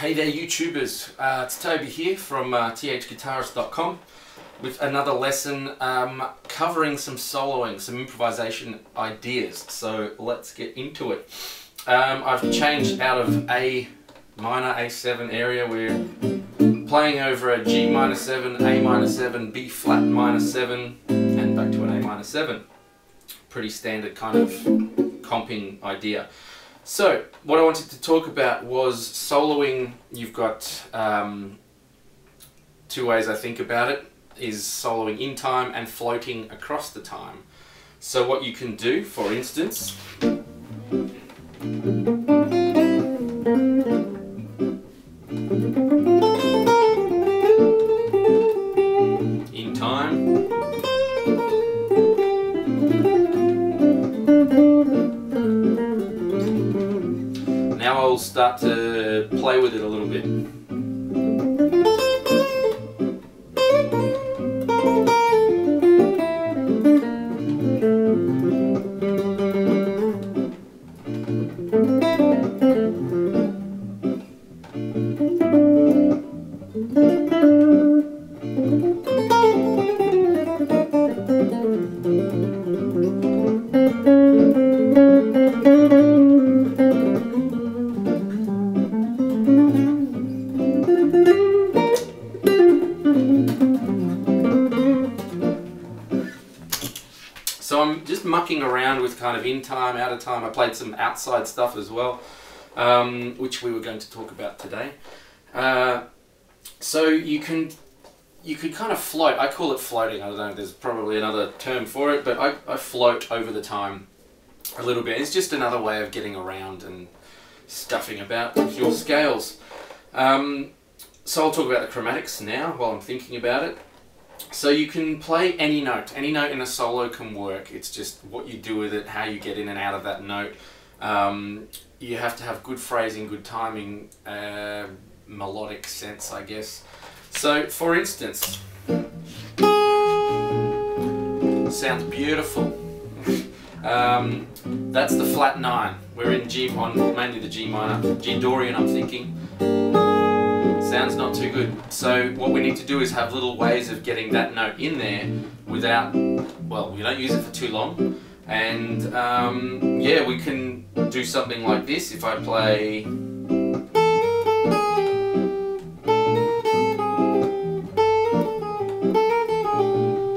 Hey there YouTubers, it's Toby here from thguitarist.com with another lesson covering some soloing, some improvisation ideas. So let's get into it. I've changed out of A minor, A7 area. We're playing over a G minor 7, A minor 7, B flat minor 7 and back to an A minor 7. Pretty standard kind of comping idea. So, what I wanted to talk about was soloing. You've got two ways I think about it, is soloing in time and floating across the time. So what you can do, for instance, in time, now I'll start to play with it a little bit. So I'm just mucking around with kind of in time, out of time. I played some outside stuff as well, which we were going to talk about today. So you could kind of float. I call it floating. I don't know, there's probably another term for it, but I float over the time a little bit. It's just another way of getting around and stuffing about with your scales. So I'll talk about the chromatics now while I'm thinking about it. So you can play any note in a solo can work. It's just what you do with it, how you get in and out of that note. You have to have good phrasing, good timing, melodic sense, I guess. So for instance, sounds beautiful. That's the flat 9. We're in G, on mainly the G minor, G Dorian I'm thinking. Sounds not too good. So what we need to do is have little ways of getting that note in there without, well, we don't use it for too long. And yeah, we can do something like this. If I play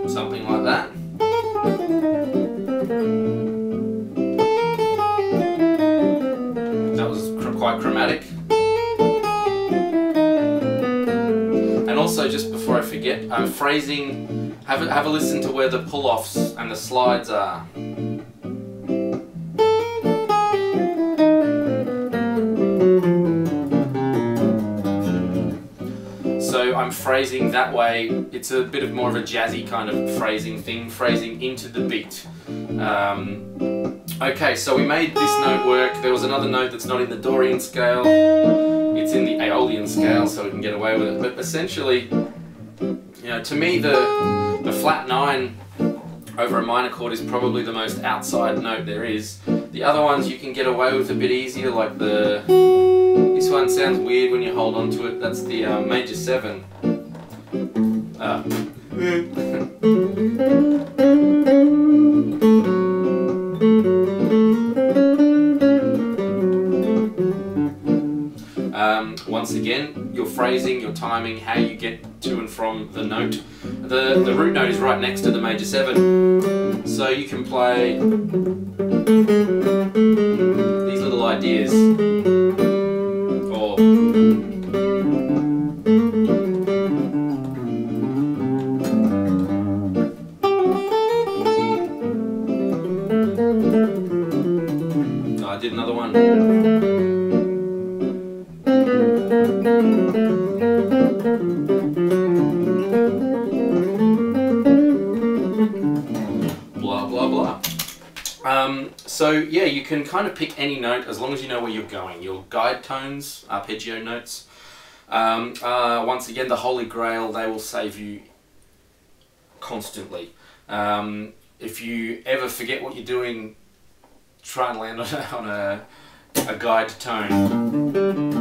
something like that. That was quite chromatic. Also, just before I forget, phrasing, have a listen to where the pull-offs and the slides are. So I'm phrasing that way. It's a bit of more of a jazzy kind of phrasing thing, phrasing into the beat. Okay, so we made this note work. There was another note that's not in the Dorian scale. It's in the Aeolian scale, so we can get away with it. But essentially, you know, to me, the flat 9 over a minor chord is probably the most outside note there is. The other ones you can get away with a bit easier, like this one sounds weird when you hold on to it. That's the major 7. Once again, your phrasing, your timing, how you get to and from the note. The root note is right next to the major 7, so you can play these little ideas. Or I did another one. Blah blah blah. So yeah, you can kind of pick any note as long as you know where you're going. Your guide tones, arpeggio notes, once again the holy grail. They will save you constantly. If you ever forget what you're doing, try and land on a guide tone.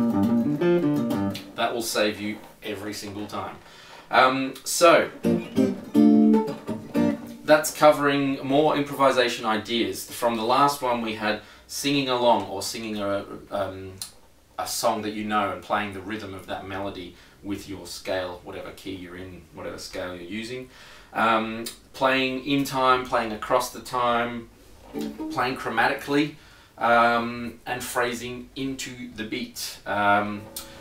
that will save you every single time. So that's covering more improvisation ideas. From the last one we had singing along, or singing a song that you know and playing the rhythm of that melody with your scale, whatever key you're in, whatever scale you're using. Playing in time, playing across the time, playing chromatically, and phrasing into the beat.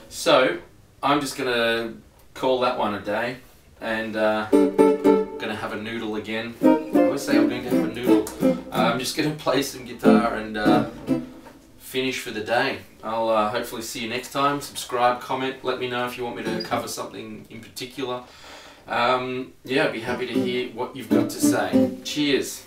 So I'm just going to call that one a day, and going to have a noodle again. I always say I'm going to have a noodle. I'm just going to play some guitar and finish for the day. I'll hopefully see you next time. Subscribe, comment, let me know if you want me to cover something in particular. Yeah, I'd be happy to hear what you've got to say. Cheers.